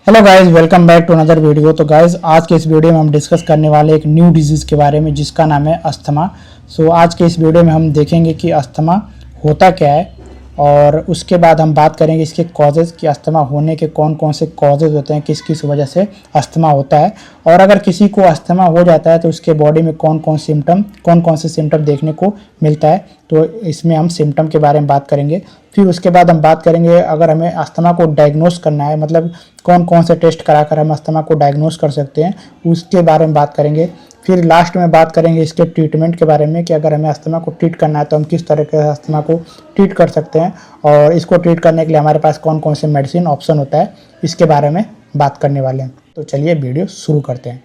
Hello guys, welcome back to another video. तो guys, आज के इस वीडियो में हम डिस्कस करने वाले एक न्यू डिजीज़ के बारे में जिसका नाम है अस्थमा। आज के इस वीडियो में हम देखेंगे कि अस्थमा होता क्या है और उसके बाद हम बात करेंगे इसके कॉजेज़ कि अस्थमा होने के कौन कौन से कॉजेज़ होते हैं, किस किस वजह से अस्थमा होता है, और अगर किसी को अस्थमा हो जाता है तो उसके बॉडी में कौन कौन से सिम्टम देखने को मिलता है। तो इसमें हम सिम्टम के बारे में बात करेंगे। फिर उसके बाद हम बात करेंगे अगर हमें अस्थमा को डायग्नोस करना है, मतलब कौन कौन से टेस्ट कराकर हम अस्थमा को डायग्नोस कर सकते हैं, उसके बारे में बात करेंगे। फिर लास्ट में बात करेंगे इसके ट्रीटमेंट के बारे में कि अगर हमें अस्थमा को ट्रीट करना है तो हम किस तरह के अस्थमा को ट्रीट कर सकते हैं, और इसको ट्रीट करने के लिए हमारे पास कौन कौन से मेडिसिन ऑप्शन होता है, इसके बारे में बात करने वाले हैं। तो चलिए वीडियो शुरू करते हैं।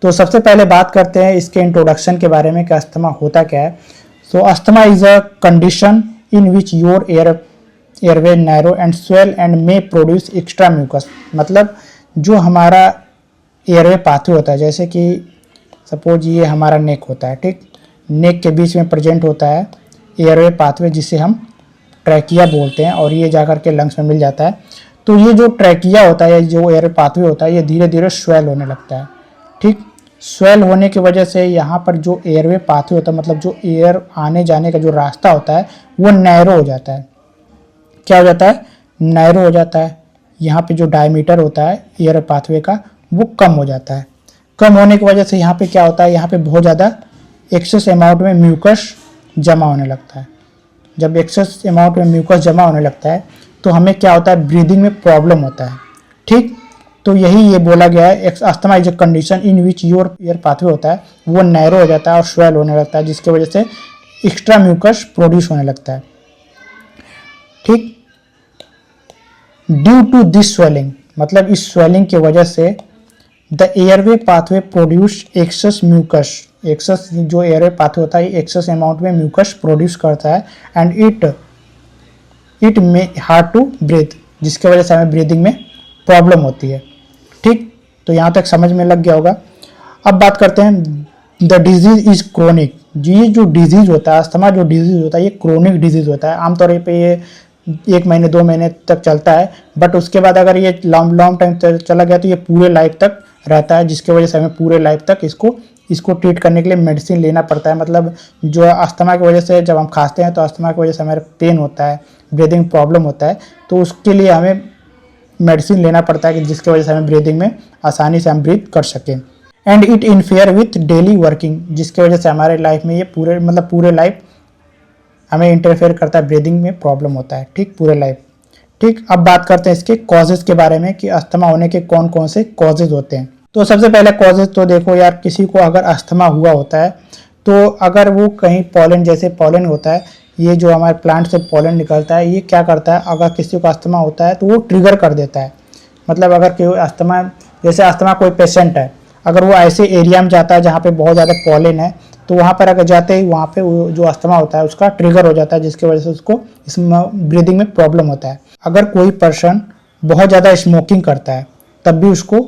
तो सबसे पहले बात करते हैं इसके इंट्रोडक्शन के बारे में कि अस्थमा होता क्या है। Asthma is a condition in which your airway narrow and swell and may produce extra mucus. मतलब जो हमारा एयरवे पाथवे होता है, जैसे कि सपोज ये हमारा नेक होता है, ठीक, नेक के बीच में प्रेजेंट होता है एयरवे पाथवे जिसे हम ट्रैकिया बोलते हैं, और ये जाकर के लंग्स में मिल जाता है। तो ये जो ट्रैकिया होता है, जो एयरवे पाथवे होता है, ये धीरे धीरे स्वेल होने लगता है, ठीक। स्वेल होने की वजह से यहाँ पर जो एयरवे पाथवे होता है, मतलब जो एयर आने जाने का जो रास्ता होता है वो नैरो हो जाता है। क्या हो जाता है? नैरो हो जाता है। यहाँ पे जो डायमीटर होता है एयर पाथवे का वो कम हो जाता है। कम होने की वजह से यहाँ पे क्या होता है, यहाँ पे बहुत ज़्यादा एक्सेस अमाउंट में म्यूकस जमा होने लगता है। जब एक्सेस अमाउंट में म्यूकस जमा होने लगता है तो हमें क्या होता है, ब्रीदिंग में प्रॉब्लम होता है, ठीक। तो यही ये बोला गया है, asthma is a condition in which your air pathway होता है वो नैरो हो जाता है और स्वेल होने लगता है, जिसकी वजह से एक्स्ट्रा म्यूकस प्रोड्यूस होने लगता है, ठीक। ड्यू टू दिस स्वेलिंग, मतलब इस स्वेलिंग की वजह से the airway pathway produce excess mucus. Excess जो एयरवे पाथवे होता है एक्सेस अमाउंट में म्यूकस प्रोड्यूस करता है and it may hard to breathe, जिसकी वजह से हमें ब्रीदिंग में प्रॉब्लम होती है, ठीक। तो यहाँ तक समझ में लग गया होगा। अब बात करते हैं द डिजीज इज क्रोनिक। ये जो डिजीज होता है, अस्थमा जो डिजीज होता है ये क्रोनिक डिजीज होता है। आमतौर पे ये 1 महीने 2 महीने तक चलता है, बट उसके बाद अगर ये लॉन्ग टाइम चला गया तो ये पूरे लाइफ तक रहता है, जिसकी वजह से हमें पूरे लाइफ तक इसको ट्रीट करने के लिए मेडिसिन लेना पड़ता है। मतलब जो अस्थमा की वजह से जब हम खांसते हैं तो अस्थमा की वजह से हमारे पेन होता है, ब्रीदिंग प्रॉब्लम होता है, तो उसके लिए हमें मेडिसिन लेना पड़ता है कि जिसकी वजह से हमें ब्रीदिंग में आसानी से हम ब्रीथ कर सकें। And it interfere with daily working, जिसकी वजह से हमारे लाइफ में ये पूरे लाइफ हमें इंटरफेयर करता है, ब्रीदिंग में प्रॉब्लम होता है, ठीक, पूरे लाइफ, ठीक। अब बात करते हैं इसके कॉजेज़ के बारे में कि अस्थमा होने के कौन कौन से कॉजेज़ होते हैं। तो सबसे पहले कॉजेज़ तो देखो यार, किसी को अगर अस्थमा हुआ होता है तो अगर वो कहीं पॉलन, जैसे पॉलन होता है, ये जो हमारे प्लांट से पॉलन निकलता है, ये क्या करता है, अगर किसी को अस्थमा होता है तो वो ट्रिगर कर देता है। मतलब अगर कोई अस्थमा, जैसे अस्थमा कोई पेशेंट है, अगर वो ऐसे एरिया में जाता है जहाँ पे बहुत ज़्यादा पॉलन है, तो वहाँ पर अगर जाते ही वहाँ पे जो अस्थमा होता है उसका ट्रिगर हो जाता है, जिसकी वजह से उसको इसमें ब्रीदिंग में प्रॉब्लम होता है। अगर कोई पर्सन बहुत ज़्यादा स्मोकिंग करता है तब भी उसको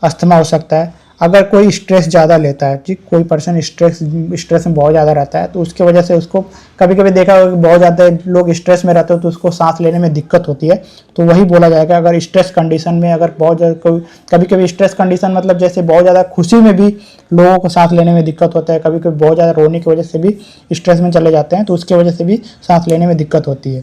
अस्थमा हो सकता है। अगर कोई स्ट्रेस ज़्यादा लेता है, जी, कोई पर्सन स्ट्रेस में बहुत ज़्यादा रहता है तो उसकी वजह से उसको, कभी कभी देखा होगा कि बहुत ज़्यादा लोग स्ट्रेस में रहते हो तो उसको सांस लेने में दिक्कत होती है। तो वही बोला जाएगा, अगर स्ट्रेस कंडीशन में, अगर बहुत ज़्यादा कभी कभी स्ट्रेस कंडीशन मतलब जैसे बहुत ज़्यादा खुशी में भी लोगों को सांस लेने में दिक्कत होता है, कभी कभी बहुत ज़्यादा रोने की वजह से भी स्ट्रेस में चले जाते हैं तो उसकी वजह से भी सांस लेने में दिक्कत होती है,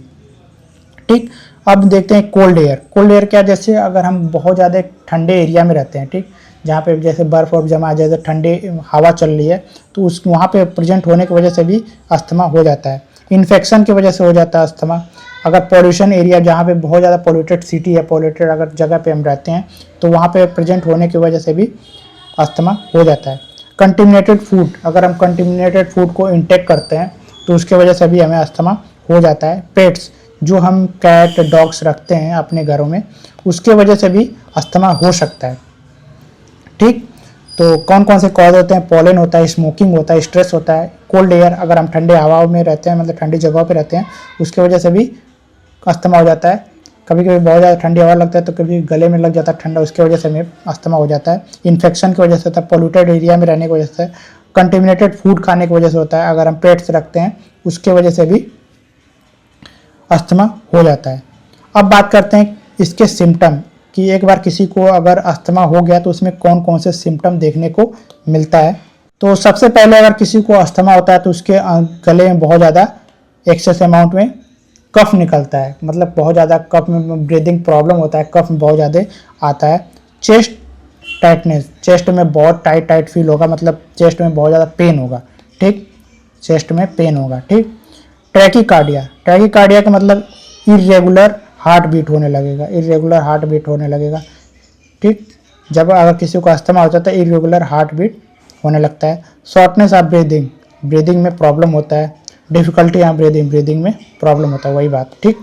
ठीक। अब देखते हैं कोल्ड एयर। कोल्ड एयर क्या, जैसे अगर हम बहुत ज़्यादा ठंडे एरिया में रहते हैं, ठीक, जहाँ पे जैसे बर्फ़ और जमा, जैसे ठंडे हवा चल रही है, तो उस वहाँ पे प्रेजेंट होने की वजह से भी अस्थमा हो जाता है। इन्फेक्शन की वजह से हो जाता है अस्थमा। अगर पॉल्यूशन एरिया, जहाँ पे बहुत ज़्यादा पॉल्यूटेड सिटी है, पॉल्यूटेड अगर जगह पे हम रहते हैं तो वहाँ पे प्रेजेंट होने की वजह से भी अस्थमा हो जाता है। कंटेमिनेटेड फूड, अगर हम कंटेमिनेटेड फूड को इंटेक करते हैं तो उसकी वजह से भी हमें अस्थमा हो जाता है। पेट्स, जो हम कैट डॉग्स रखते हैं अपने घरों में, उसके वजह से भी अस्थमा हो सकता है, ठीक। तो कौन कौन से कॉज होते हैं, पॉलन होता है, स्मोकिंग होता है, स्ट्रेस होता है, कोल्ड एयर, अगर हम ठंडे हवाओं में रहते हैं, मतलब ठंडी जगहों पे रहते हैं, उसकी वजह से भी अस्थमा हो जाता है। कभी कभी बहुत ज़्यादा ठंडी हवा लगता है तो कभी गले में लग जाता है ठंडा, उसकी वजह से हमें अस्थमा हो जाता है। इन्फेक्शन की वजह से होता है, पोल्यूटेड एरिया में रहने की वजह से, कंटेमिनेटेड फूड खाने की वजह से होता है, अगर हम पेट्स रखते हैं उसके वजह से भी अस्थमा हो जाता है। अब बात करते हैं इसके सिम्टम कि एक बार किसी को अगर अस्थमा हो गया तो उसमें कौन कौन से सिम्टम देखने को मिलता है। तो सबसे पहले अगर किसी को अस्थमा होता है तो उसके गले में बहुत ज़्यादा एक्सेस अमाउंट में कफ निकलता है, मतलब बहुत ज़्यादा कफ में ब्रीदिंग प्रॉब्लम होता है, कफ बहुत ज़्यादा आता है। चेस्ट टाइटनेस, चेस्ट में बहुत टाइट टाइट फील होगा, मतलब चेस्ट में बहुत ज़्यादा पेन होगा, ठीक, चेस्ट में पेन होगा, ठीक। ट्रैकीकार्डिया, ट्रैकीकार्डिया का मतलब इरेगुलर हार्ट बीट होने लगेगा, इरेगुलर हार्ट बीट होने लगेगा, ठीक। जब अगर किसी को अस्थमा होता है तो इरेगुलर हार्ट बीट होने लगता है। शॉर्टनेस ऑफ ब्रीदिंग, ब्रीदिंग में प्रॉब्लम होता है। डिफिकल्टी ऑफ ब्रीदिंग, ब्रीदिंग में प्रॉब्लम होता है, वही बात, ठीक,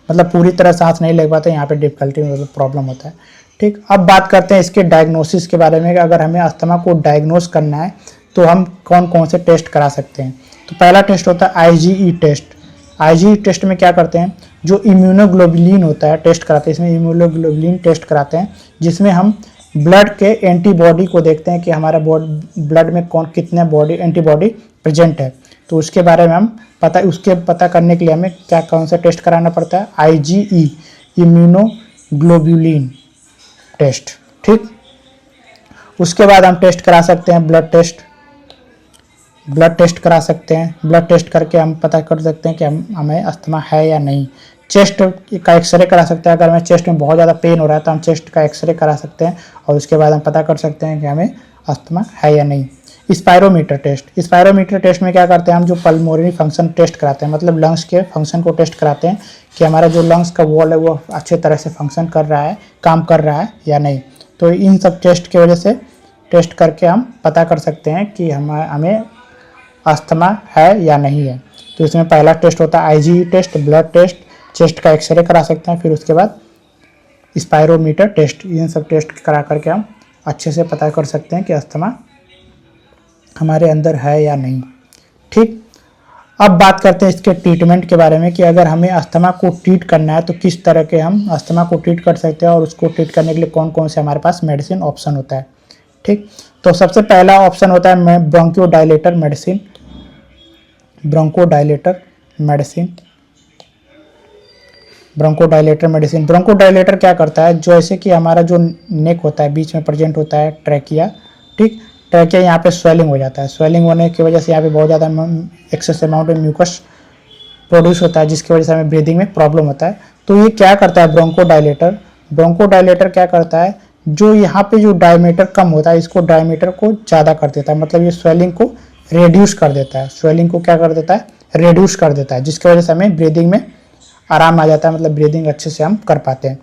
मतलब पूरी तरह सांस नहीं ले पाते, यहाँ पे डिफिकल्टी मतलब प्रॉब्लम होता है, ठीक। अब बात करते हैं इसके डायग्नोसिस के बारे में कि अगर हमें अस्थमा को डायग्नोस करना है तो हम कौन कौन से टेस्ट करा सकते हैं। तो पहला टेस्ट होता है आईजीई टेस्ट। आईजीई टेस्ट में क्या करते हैं, जो इम्यूनोग्लोबुलिन होता है टेस्ट कराते हैं, इसमें इम्यूनोग्लोबुलिन टेस्ट कराते हैं, जिसमें हम ब्लड के एंटीबॉडी को देखते हैं कि हमारा ब्लड में कौन कितने बॉडी एंटीबॉडी प्रेजेंट है। तो उसके बारे में हम पता करने के लिए हमें क्या कौन सा टेस्ट कराना पड़ता है, आईजीई, इम्यूनोग्लोबुलिन टेस्ट, ठीक। उसके बाद हम टेस्ट करा सकते हैं ब्लड टेस्ट, ब्लड टेस्ट करा सकते हैं। ब्लड टेस्ट करके हम पता कर सकते हैं कि हमें अस्थमा है या नहीं। चेस्ट का एक्सरे करा सकते हैं, अगर हमें चेस्ट में बहुत ज़्यादा पेन हो रहा है तो हम चेस्ट का एक्सरे करा सकते हैं और उसके बाद हम पता कर सकते हैं कि हमें अस्थमा है या नहीं। स्पायरोमीटर टेस्ट, स्पायरोमीटर टेस्ट में क्या करते हैं, हम जो पल्मोनरी फंक्शन टेस्ट कराते हैं, मतलब लंग्स के फंक्शन को टेस्ट कराते हैं कि हमारा जो लंग्स का वॉल है वो अच्छे तरह से फंक्शन कर रहा है, काम कर रहा है या नहीं। तो इन सब टेस्ट की वजह से टेस्ट करके हम पता कर सकते हैं कि हमें अस्थमा है या नहीं है। तो इसमें पहला टेस्ट होता है IgE test, blood test, chest का एक्सरे करा सकते हैं, फिर उसके बाद स्पायरोमीटर टेस्ट। इन सब टेस्ट करा करके हम अच्छे से पता कर सकते हैं कि अस्थमा हमारे अंदर है या नहीं, ठीक। अब बात करते हैं इसके ट्रीटमेंट के बारे में कि अगर हमें अस्थमा को ट्रीट करना है तो किस तरह के हम अस्थमा को ट्रीट कर सकते हैं और उसको ट्रीट करने के लिए कौन कौन से हमारे पास मेडिसिन ऑप्शन होता है, ठीक। तो सबसे पहला ऑप्शन होता है bronchodilator medicine, bronchodilator medicine, bronchodilator medicine. Bronchodilator क्या करता है, जैसे कि हमारा जो नेक होता है बीच में प्रेजेंट होता है ट्रैकिया, ठीक, ट्रैकिया यहाँ पे स्वेलिंग हो जाता है, स्वेलिंग होने की वजह से यहाँ पे बहुत ज़्यादा एक्सेस अमाउंट में म्यूकस प्रोड्यूस होता है, जिसकी वजह से हमें ब्रीदिंग में प्रॉब्लम होता है। तो ये क्या करता है ब्रोंकोडायलेटर, ब्रोंकोडायलेटर क्या करता है, जो यहाँ पे जो डायमीटर कम होता है इसको डायमीटर को ज़्यादा कर देता है, मतलब ये स्वेलिंग को रिड्यूस कर देता है, स्वेलिंग को क्या कर देता है, रिड्यूस कर देता है, जिसकी वजह से हमें ब्रीदिंग में आराम आ जाता है, मतलब ब्रीदिंग अच्छे से हम कर पाते हैं।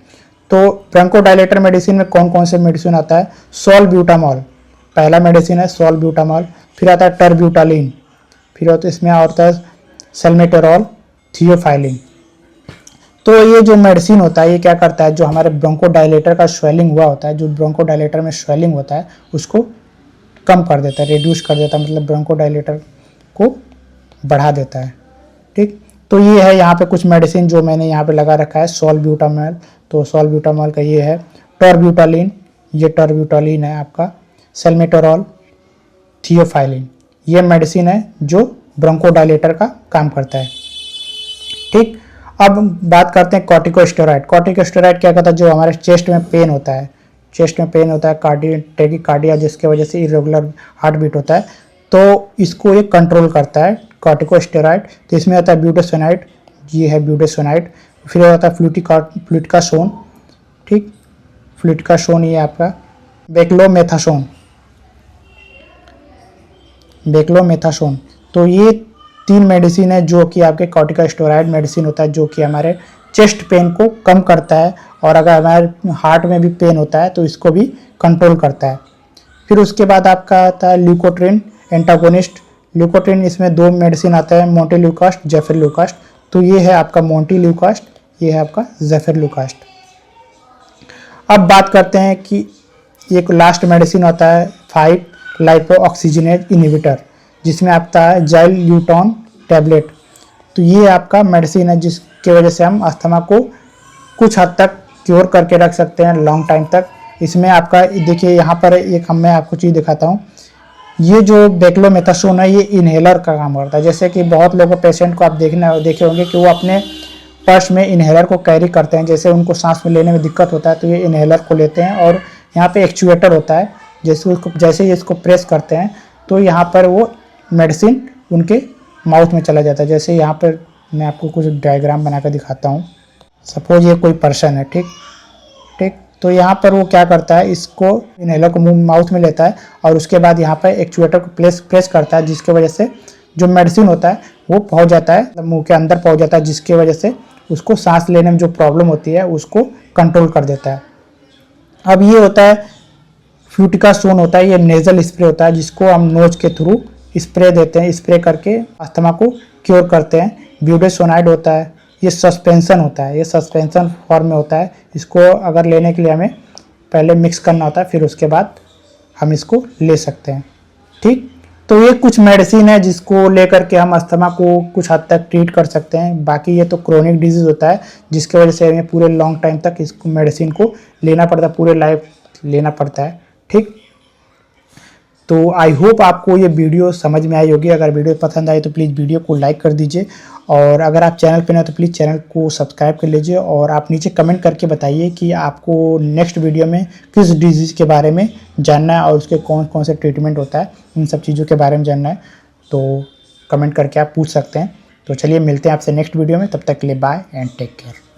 तो ब्रोंकोडायलेटर मेडिसिन में कौन कौन से मेडिसिन आता है, सॉल्ब्यूटामॉल पहला मेडिसिन है, सॉल्ब्यूटामॉल, फिर आता है टर्ब्यूटालिन, फिर होता है इसमें आता है सल्मेटेरॉल, थियोफाइलिन। तो ये जो मेडिसिन होता है ये क्या करता है, जो हमारे ब्रोंकोडायलेटर का स्वेलिंग हुआ होता है, जो ब्रोंकोडायलेटर में स्वेलिंग होता है उसको कम कर देता है, रिड्यूस कर देता है, मतलब ब्रोंकोडायलेटर को बढ़ा देता है, ठीक। तो ये है यहाँ पे कुछ मेडिसिन जो मैंने यहाँ पे लगा रखा है, सॉल्ब्यूटामॉल, तो सॉल्ब्यूटामॉल का ये है, टर्ब्यूटालिन, ये टर्ब्यूटालिन है आपका, सल्मेटेरॉल, थियोफाइलिन, ये मेडिसिन है जो ब्रोंकोडायलेटर का काम करता है, ठीक। अब बात करते हैं कॉर्टिकोस्टेरॉइड। कॉर्टिकोस्टेरॉइड क्या करता है, जो हमारे चेस्ट में पेन होता है, चेस्ट में पेन होता है, टैकीकार्डिया जिसकी वजह से इरेगुलर हार्ट बीट होता है, तो इसको ये कंट्रोल करता है कॉर्टिकोस्टेरॉइड। तो इसमें आता है ब्यूटासोनाइड, ये है ब्यूटासोनाइड, फिर आता है फ्लूटिकासोन, ठीक, फ्लूटिकासोन, ये आपका बेक्लोमेथासोन, बेक्लोमेथासोन। तो ये तीन मेडिसिन है जो कि आपके कॉर्टिकोस्टेरॉइड मेडिसिन होता है, जो कि हमारे चेस्ट पेन को कम करता है और अगर हमारे हार्ट में भी पेन होता है तो इसको भी कंट्रोल करता है। फिर उसके बाद आपका आता है ल्यूकोट्रिन एंटागोनिस्ट। ल्यूकोट्रिन, इसमें दो मेडिसिन आता है, मोंटेल्यूकास्ट, जेफिरल्यूकास्ट। तो ये है आपका मोंटेल्यूकास्ट, ये है आपका जेफिरल्यूकास्ट। अब बात करते हैं कि एक लास्ट मेडिसिन होता है 5 लाइपोऑक्सीजनेज इनहिबिटर, जिसमें आता है जाइल्यूटॉन टैबलेट। तो ये आपका मेडिसिन है जिसकी वजह से हम अस्थमा को कुछ हद तक क्योर करके रख सकते हैं लॉन्ग टाइम तक। इसमें आपका देखिए यहाँ पर एक मैं आपको चीज़ दिखाता हूँ, ये जो बेक्लोमेथासोन है ये इनहेलर का काम करता है। जैसे कि बहुत लोगों पेशेंट को आप देखे होंगे कि वो अपने पर्स में इन्हेलर को कैरी करते हैं, जैसे उनको सांस में लेने में दिक्कत होता है तो ये इन्हेलर को लेते हैं, और यहाँ पे एक्चुएटर होता है, जैसे ही इसको प्रेस करते हैं तो यहाँ पर वो मेडिसिन उनके माउथ में चला जाता है। जैसे यहाँ पर मैं आपको कुछ डायग्राम बना कर दिखाता हूँ। सपोज ये कोई पर्सन है, ठीक, तो यहाँ पर वो क्या करता है, इसको इन्हेलर को मुंह माउथ में लेता है और उसके बाद यहाँ पर एक्चुएटर को प्रेस करता है, जिसके वजह से जो मेडिसिन होता है वो पहुँच जाता है, मुंह के अंदर पहुँच जाता है, जिसके वजह से उसको सांस लेने में जो प्रॉब्लम होती है उसको कंट्रोल कर देता है। अब ये होता है फ्यूटिकासोन होता है, ये नेजल स्प्रे होता है, जिसको हम नोज के थ्रू स्प्रे देते हैं, स्प्रे करके अस्थमा को क्योर करते हैं। ब्यूटेसोनाइड होता है, ये सस्पेंशन होता है, ये सस्पेंशन फॉर्म में होता है। इसको अगर लेने के लिए हमें पहले मिक्स करना होता है, फिर उसके बाद हम इसको ले सकते हैं, ठीक। तो ये कुछ मेडिसिन है जिसको लेकर के हम अस्थमा को कुछ हद तक ट्रीट कर सकते हैं। बाकी ये तो क्रोनिक डिजीज़ होता है, जिसके वजह से हमें पूरे लॉन्ग टाइम तक इस मेडिसिन को लेना पड़ता है, पूरे लाइफ लेना पड़ता है, ठीक। तो आई होप आपको ये वीडियो समझ में आई होगी। अगर वीडियो पसंद आई तो प्लीज़ वीडियो को लाइक कर दीजिए, और अगर आप चैनल पर नए तो प्लीज़ चैनल को सब्सक्राइब कर लीजिए, और आप नीचे कमेंट करके बताइए कि आपको नेक्स्ट वीडियो में किस डिजीज़ के बारे में जानना है और उसके कौन कौन से ट्रीटमेंट होता है, इन सब चीज़ों के बारे में जानना है तो कमेंट करके आप पूछ सकते हैं। तो चलिए मिलते हैं आपसे नेक्स्ट वीडियो में, तब तक के लिए बाय एंड टेक केयर।